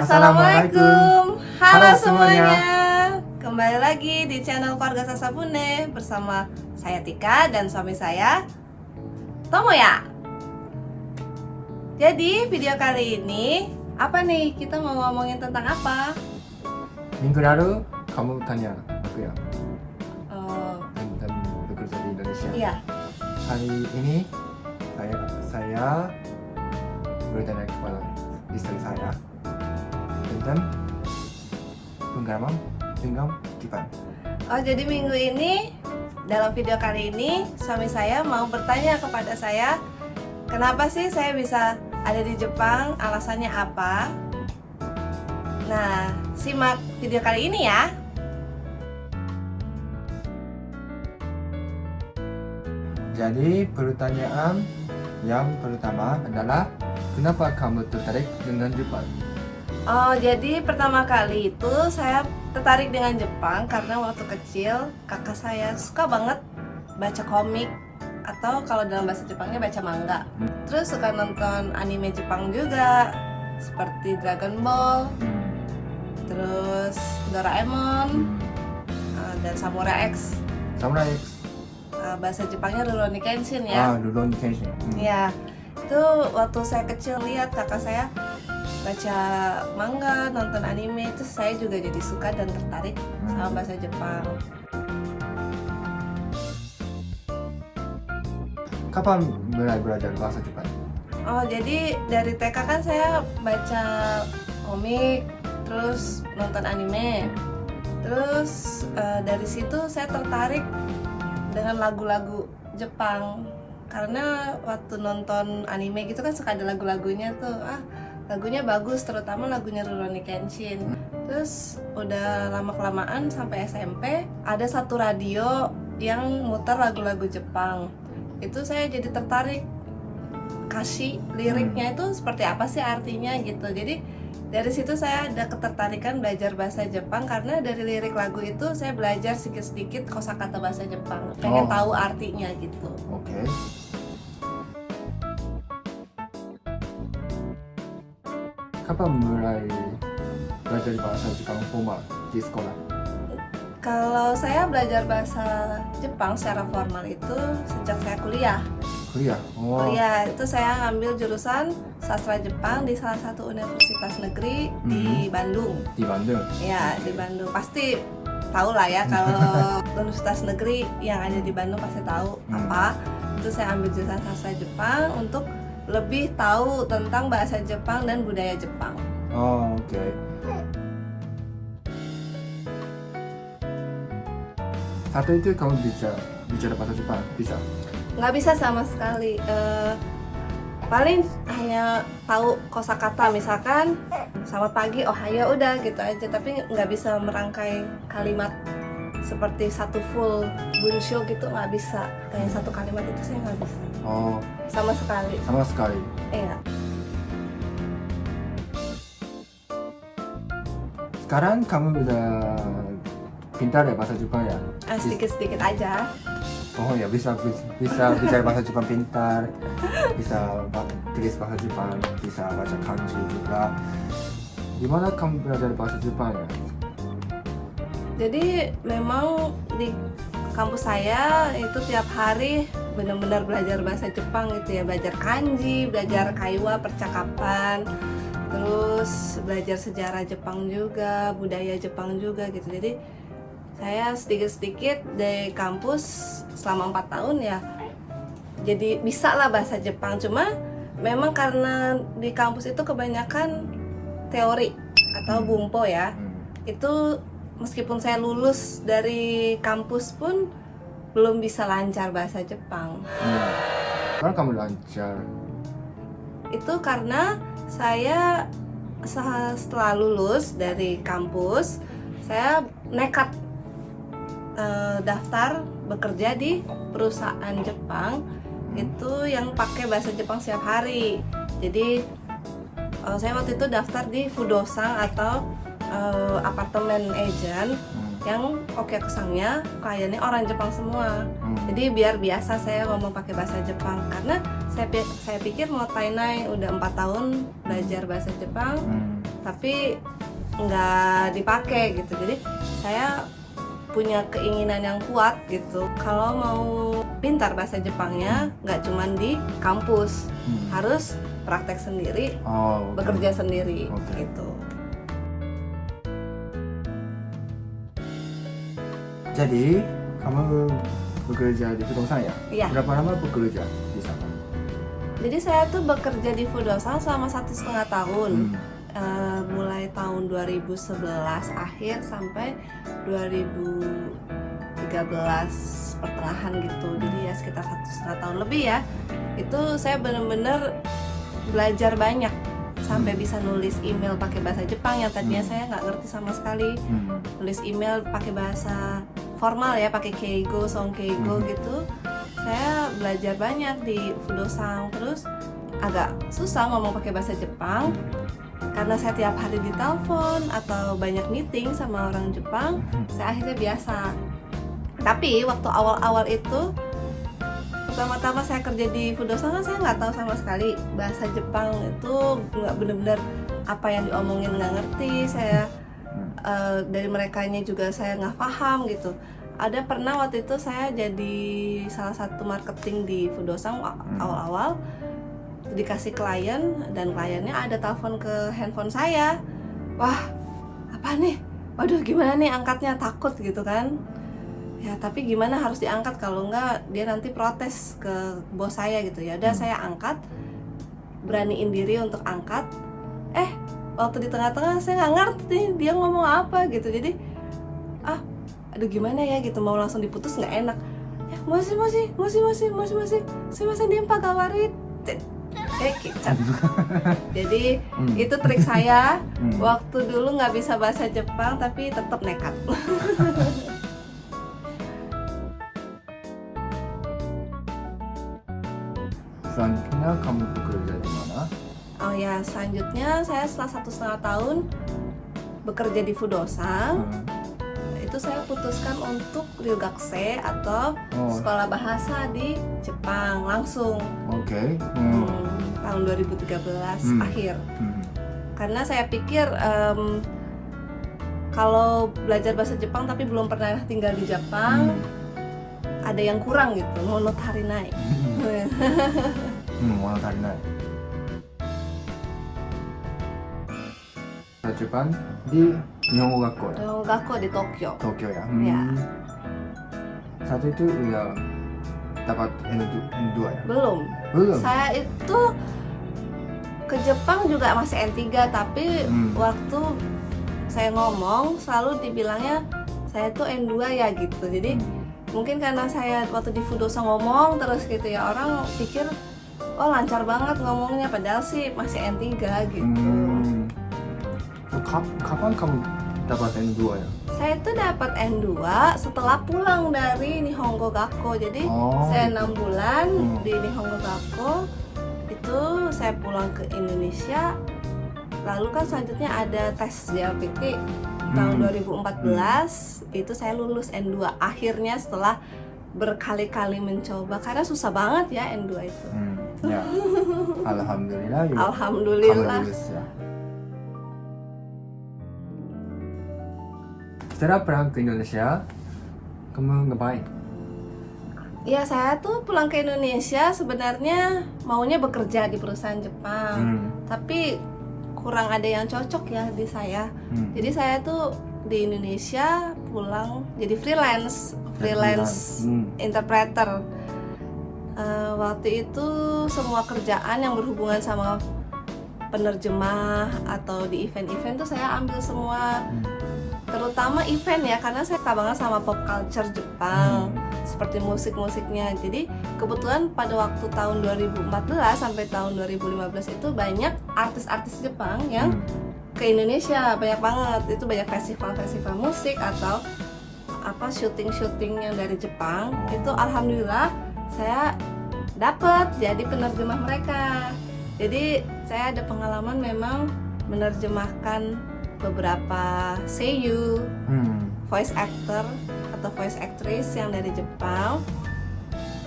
Assalamualaikum. Halo Halo semuanya. semuanya. Kembali lagi di channel Keluarga Sasabune bersama saya Tika dan suami saya Tomoya. Jadi video kali ini apa nih? Kita mau ngomongin tentang apa? Minggu lalu kamu tanya aku ya Oh, tentang bekerja di Indonesia. iya. Hari ini saya bertanya kepada istri saya tentang pengalaman dengan Jepang. Oh, jadi minggu ini dalam video kali ini suami saya mau bertanya kepada saya, kenapa sih saya bisa ada di Jepang? Alasannya apa? Nah, simak video kali ini ya. Jadi pertanyaan yang pertama adalah kenapa kamu tertarik dengan Jepang? Oh, jadi pertama kali itu saya tertarik dengan Jepang karena waktu kecil kakak saya suka banget baca komik atau kalau dalam bahasa Jepangnya baca manga. Terus suka nonton anime Jepang juga seperti Dragon Ball, terus Doraemon, dan Samurai X. Samurai X. Bahasa Jepangnya Rurouni Kenshin ya. Rurouni Kenshin. Ya, itu waktu saya kecil lihat kakak saya baca manga, nonton anime, itu saya juga jadi suka dan tertarik sama bahasa Jepang. Kapan mulai belajar bahasa Jepang? Oh, jadi dari TK kan saya baca komik, terus nonton anime. Terus dari situ saya tertarik dengan lagu-lagu Jepang. Karena waktu nonton anime gitu kan suka ada lagu-lagunya tuh. Lagunya bagus, terutama lagunya Rurouni Kenshin. Terus udah lama-kelamaan sampai SMP ada satu radio yang muter lagu-lagu Jepang. Itu saya jadi tertarik, kasih liriknya itu seperti apa sih artinya gitu. Jadi dari situ saya ada ketertarikan belajar bahasa Jepang karena dari lirik lagu itu saya belajar sedikit-sedikit kosakata bahasa Jepang. Pengen tahu artinya gitu. Oke. Kapan mulai belajar bahasa Jepang formal di sekolah? Kalau saya belajar bahasa Jepang secara formal itu sejak saya kuliah. Kuliah? Oh. Kuliah itu saya ngambil jurusan sastra Jepang di salah satu universitas negeri di Bandung. Di Bandung? Ya, di Bandung. Pasti tahu lah ya kalau universitas negeri yang ada di Bandung pasti tahu apa. Itu saya ambil jurusan sastra Jepang untuk lebih tahu tentang bahasa Jepang dan budaya Jepang. Oh, oke. Saat itu kamu bisa bicara bahasa Jepang? Bisa? Nggak bisa sama sekali. Paling hanya tahu kosakata, misalkan selamat pagi, ohayo, udah gitu aja. Tapi nggak bisa merangkai kalimat seperti satu full bunsho gitu, nggak bisa. Kayak satu kalimat itu saya nggak bisa. Oh, Sama sekali. sama sekali. Iya. Sekarang kamu udah pintar ya bahasa Jepang ya? Sedikit-sedikit aja. Oh ya, bisa bicara bahasa Jepang pintar, bisa tulis bahasa Jepang, bisa baca kanji juga. Gimana kamu belajar bahasa Jepang ya? Jadi memang di kampus saya itu tiap hari benar-benar belajar bahasa Jepang gitu ya, belajar kanji, belajar kaiwa, percakapan, terus belajar sejarah Jepang juga, budaya Jepang juga gitu. Jadi saya sedikit-sedikit dari kampus selama 4 tahun ya, jadi bisa lah bahasa Jepang. Cuma memang karena di kampus itu kebanyakan teori atau bumpo ya, itu meskipun saya lulus dari kampus pun belum bisa lancar bahasa Jepang. Sekarang kamu lancar. Itu karena saya setelah lulus dari kampus, saya nekat daftar bekerja di perusahaan Jepang itu yang pakai bahasa Jepang setiap hari. Jadi saya waktu itu daftar di Fudosang atau apartemen agent yang oke kesannya kliennya orang Jepang semua. Jadi biar biasa saya ngomong pakai bahasa Jepang karena saya pikir mau tainai udah 4 tahun belajar bahasa Jepang, tapi nggak dipakai gitu. Jadi saya punya keinginan yang kuat gitu. Kalau mau pintar bahasa Jepangnya nggak cuman di kampus, harus praktek sendiri, Oh, oke. bekerja sendiri Oke. gitu. Jadi kamu bekerja di Fudosan ya? Iya. Berapa lama bekerja di sana? Jadi saya tuh bekerja di Fudosan selama 1,5 tahun. Mulai tahun 2011 akhir sampai 2013 pertengahan gitu. Jadi ya sekitar 1,5 tahun lebih ya. Itu saya bener-bener belajar banyak sampai bisa nulis email pakai bahasa Jepang yang tadinya saya nggak ngerti sama sekali. Nulis email pakai bahasa formal ya, pakai keigo, sonkeigo gitu. Saya belajar banyak di Fudosan. Terus agak susah ngomong pakai bahasa Jepang karena saya tiap hari ditelepon atau banyak meeting sama orang Jepang. Saya akhirnya biasa. Tapi waktu awal-awal itu, pertama-tama saya kerja di Fudosan kan saya nggak tahu sama sekali bahasa Jepang itu, nggak bener-bener apa yang diomongin nggak ngerti. Saya dari merekanya juga saya nggak paham gitu. Ada pernah waktu itu saya jadi salah satu marketing di Fudosan awal-awal, dikasih klien dan kliennya ada telepon ke handphone saya. Wah, apa nih? Waduh, gimana nih angkatnya, takut gitu kan. Ya tapi gimana, harus diangkat, kalau enggak dia nanti protes ke bos saya gitu ya. Udah saya angkat, beraniin diri untuk angkat. Waktu di tengah-tengah saya nggak ngerti dia ngomong apa gitu. Jadi aduh gimana ya gitu, mau langsung diputus nggak enak. Ya, masih diem Pak Gawarit. Kicap. Jadi itu trik saya waktu dulu nggak bisa bahasa Jepang tapi tetap nekat. Selanjutnya kamu bekerja di mana? Oh ya, selanjutnya saya setelah 1,5 tahun bekerja di Fudosan, itu saya putuskan untuk ryugakse atau sekolah bahasa di Jepang langsung. Oke. Tahun 2013 akhir. Karena saya pikir kalau belajar bahasa Jepang tapi belum pernah tinggal di Jepang, ada yang kurang gitu, monotarinai. Monotarinai. Jepang di Nihongo Gakko ya? Nihongo Gakko di Tokyo. Tokyo ya? Ya. Saat itu udah dapat N2 ya? Belum. Belum? Saya itu ke Jepang juga masih N3, tapi waktu saya ngomong selalu dibilangnya saya tuh N2 ya gitu. Jadi mungkin karena saya waktu di Fudosan ngomong terus gitu ya, orang pikir oh lancar banget ngomongnya, padahal sih masih N3 gitu. Kapan kamu dapat N2 ya? Saya tuh dapat N2 setelah pulang dari Nihongo Gakko. Jadi saya 6 bulan di Nihongo Gakko. Itu saya pulang ke Indonesia. Lalu kan selanjutnya ada tes JLPT tahun 2014. Itu saya lulus N2 akhirnya setelah berkali-kali mencoba, karena susah banget ya N2 itu. Ya. Alhamdulillah ya. Alhamdulillah. Kamu lulus ya. Setelah pulang ke Indonesia, kamu ngapain? Ya saya tuh pulang ke Indonesia sebenarnya maunya bekerja di perusahaan Jepang, tapi kurang ada yang cocok ya di saya. Jadi saya tuh di Indonesia pulang jadi freelance interpreter. Waktu itu semua kerjaan yang berhubungan sama penerjemah atau di event-event tuh saya ambil semua. Terutama event ya, karena saya suka banget sama pop culture Jepang, seperti musik-musiknya. Jadi kebetulan pada waktu tahun 2014 sampai tahun 2015 itu banyak artis-artis Jepang yang ke Indonesia, banyak banget. Itu banyak festival-festival musik atau apa syuting-syuting yang dari Jepang. Itu alhamdulillah saya dapat jadi penerjemah mereka. Jadi saya ada pengalaman memang menerjemahkan beberapa seiyu, voice actor atau voice actress yang dari Jepang,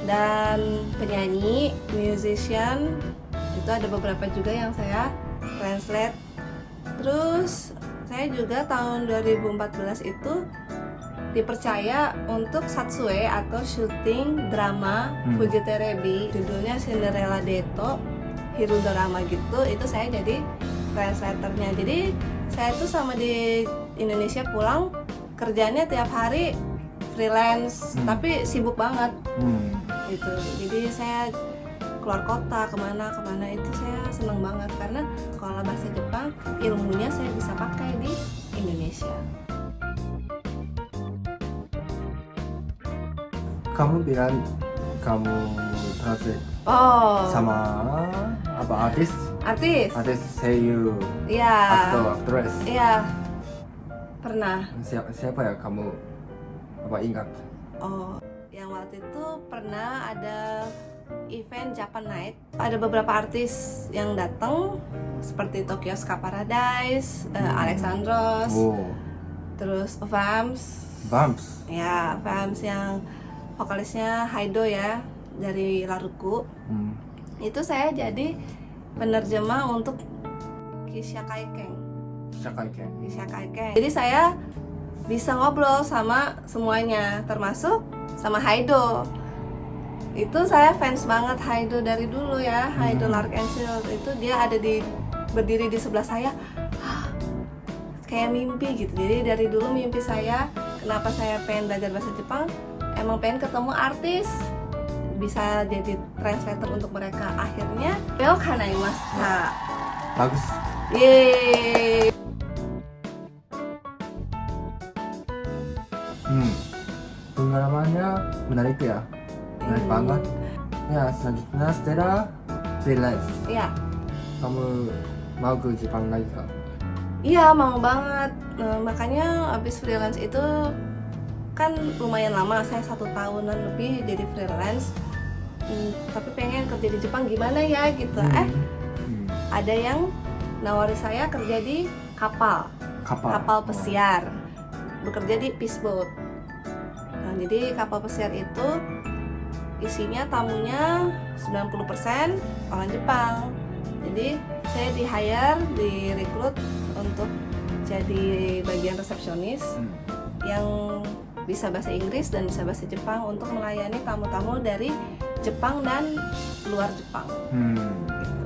dan penyanyi, musician, itu ada beberapa juga yang saya translate. Terus saya juga tahun 2014 itu dipercaya untuk satsue atau syuting drama Fuji Terebi, judulnya Cinderella Deto Hiru Drama gitu. Itu saya jadi translatornya. Jadi saya tuh sama di Indonesia pulang kerjanya tiap hari freelance, tapi sibuk banget gitu. Jadi saya keluar kota kemana itu saya seneng banget karena sekolah bahasa Jepang ilmunya saya bisa pakai di Indonesia. Kamu bilang kamu translate Oh, sama apa artis seiyu, iya, aktris. iya, pernah. Siapa ya kamu apa ingat? Oh, yang waktu itu pernah ada event Japan Night. Ada beberapa artis yang datang seperti Tokyo Ska Paradise, Alexandros, terus Vamps. Ya, Vamps yang vokalisnya Haido ya dari Laruku. Itu saya jadi penerjemah untuk Kisha Kaikeng. Jadi saya bisa ngobrol sama semuanya, termasuk sama Haido. Itu saya fans banget Haido dari dulu ya, Haido Lark and Seal. Itu dia ada berdiri di sebelah saya, kayak mimpi gitu. Jadi dari dulu mimpi saya, kenapa saya pengen belajar bahasa Jepang, emang pengen ketemu artis, bisa jadi translator untuk mereka. Akhirnya bel kanaimashita. Bagus. Yeay. Pengalamannya menarik ya, menarik banget. Ya, selanjutnya setelah freelance, Iya. kamu mau ke Jepang lagi kak? Iya, mau banget. Makanya abis freelance itu kan lumayan lama, saya 1 tahunan lebih jadi freelance. Tapi pengen kerja di Jepang gimana ya gitu. Ada yang nawari saya kerja di kapal pesiar, bekerja di peace boat. Nah, jadi kapal pesiar itu isinya tamunya 90% orang Jepang. Jadi saya direkrut untuk jadi bagian resepsionis yang bisa bahasa Inggris dan bisa bahasa Jepang untuk melayani tamu-tamu dari Jepang dan luar Jepang. Gitu.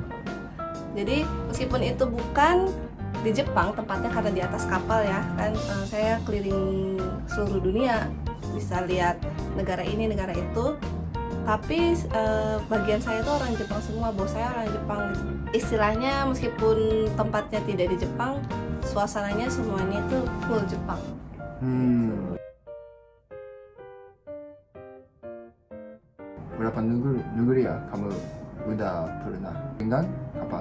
Jadi meskipun itu bukan di Jepang tempatnya karena di atas kapal ya kan, saya keliling seluruh dunia, bisa lihat negara ini negara itu. Tapi bagian saya itu orang Jepang semua, bos saya orang Jepang. Istilahnya meskipun tempatnya tidak di Jepang, suasananya semuanya itu full Jepang. Berapa negeri ya kamu udah pernah dengan apa?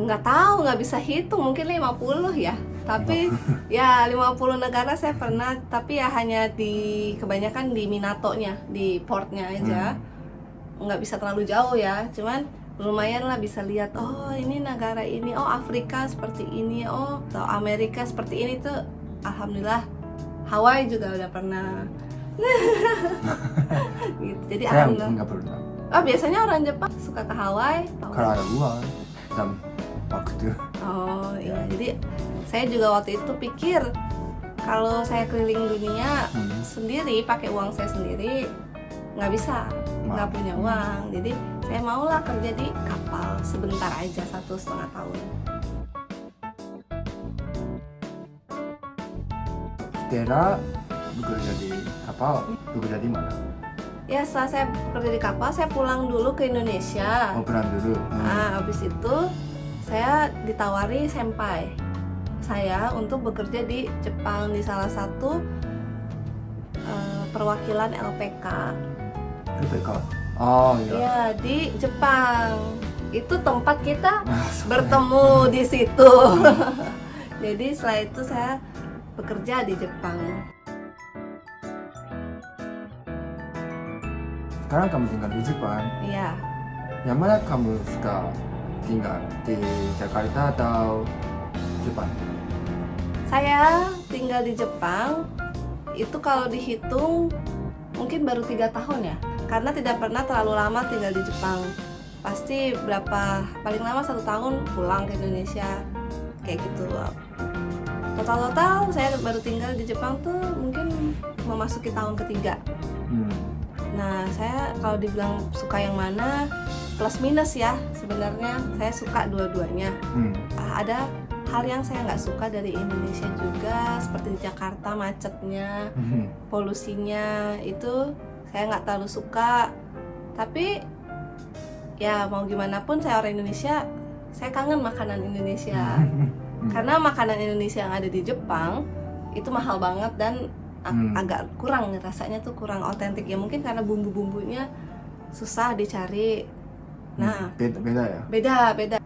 Nggak tahu, nggak bisa hitung, mungkin 50 ya. Tapi ya 50 negara saya pernah, tapi ya hanya kebanyakan di Minato-nya, di portnya aja. Nggak bisa terlalu jauh ya, cuman lumayan lah bisa lihat, oh ini negara ini, oh Afrika seperti ini, oh atau Amerika seperti ini tuh. Alhamdulillah. Hawaii juga udah pernah. Gitu. Jadi Saya alhamdulillah. nggak pernah. Oh, biasanya orang Jepang suka ke Hawaii. Karena ada uang dan waktu. Oh iya, jadi saya juga waktu itu pikir kalau saya keliling dunia sendiri pakai uang saya sendiri nggak bisa, nggak punya uang. Jadi saya maulah kerja di kapal sebentar aja, 1,5 tahun. Setelah bekerja di kapal, bekerja di mana? Ya setelah saya bekerja di kapal, saya pulang dulu ke Indonesia. Oh, pulang dulu. Nah, habis itu saya ditawari senpai saya untuk bekerja di Jepang di salah satu perwakilan LPK. LPK. Oh iya. Ya di Jepang. Itu tempat kita bertemu di situ. Jadi setelah itu saya bekerja di Jepang. Sekarang kamu tinggal di Jepang. Iya. Yang mana kamu suka tinggal, di Jakarta atau Jepang? Saya tinggal di Jepang itu kalau dihitung mungkin baru 3 tahun ya, karena tidak pernah terlalu lama tinggal di Jepang. pasti paling lama 1 tahun pulang ke Indonesia kayak gitu. Total saya baru tinggal di Jepang tuh mungkin memasuki tahun ketiga. Nah, saya kalau dibilang suka yang mana, plus minus ya sebenarnya. Saya suka dua-duanya. Ada hal yang saya nggak suka dari Indonesia juga, seperti di Jakarta macetnya, polusinya itu saya nggak terlalu suka. Tapi ya mau gimana pun saya orang Indonesia, saya kangen makanan Indonesia. Karena makanan Indonesia yang ada di Jepang itu mahal banget dan agak kurang, rasanya tuh kurang otentik ya, mungkin karena bumbu-bumbunya susah dicari. Nah, beda ya. Beda.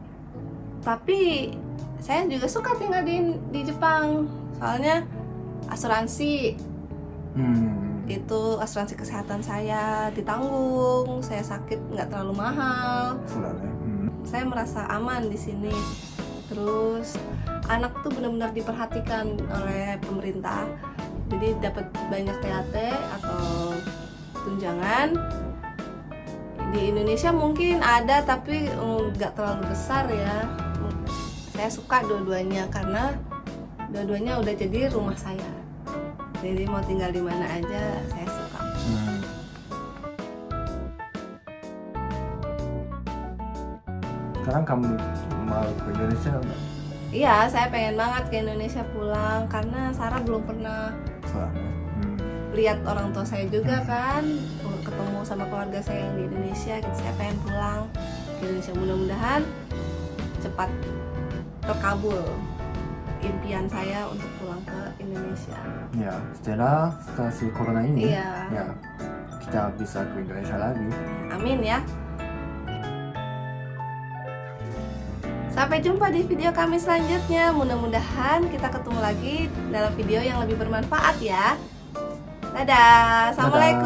Tapi saya juga suka tinggal di Jepang, soalnya asuransi itu asuransi kesehatan saya ditanggung, saya sakit nggak terlalu mahal. Saya merasa aman di sini. Terus anak tuh benar-benar diperhatikan oleh pemerintah, jadi dapat banyak THT atau tunjangan. Di Indonesia mungkin ada tapi nggak terlalu besar ya. Saya suka dua-duanya karena dua-duanya udah jadi rumah saya. Jadi mau tinggal di mana aja saya suka. Sekarang kamu mau ke Indonesia nggak? Iya, saya pengen banget ke Indonesia pulang karena Sarah belum pernah lihat orang tua saya juga kan, ketemu sama keluarga saya yang di Indonesia gitu. Saya pengen pulang ke Indonesia, mudah-mudahan cepat terkabul impian saya untuk pulang ke Indonesia. Ya, setelah situasi corona ini, Iya. ya kita bisa ke Indonesia lagi. Amin ya. Sampai jumpa di video kami selanjutnya. Mudah-mudahan kita ketemu lagi dalam video yang lebih bermanfaat ya. Dadah. Assalamualaikum.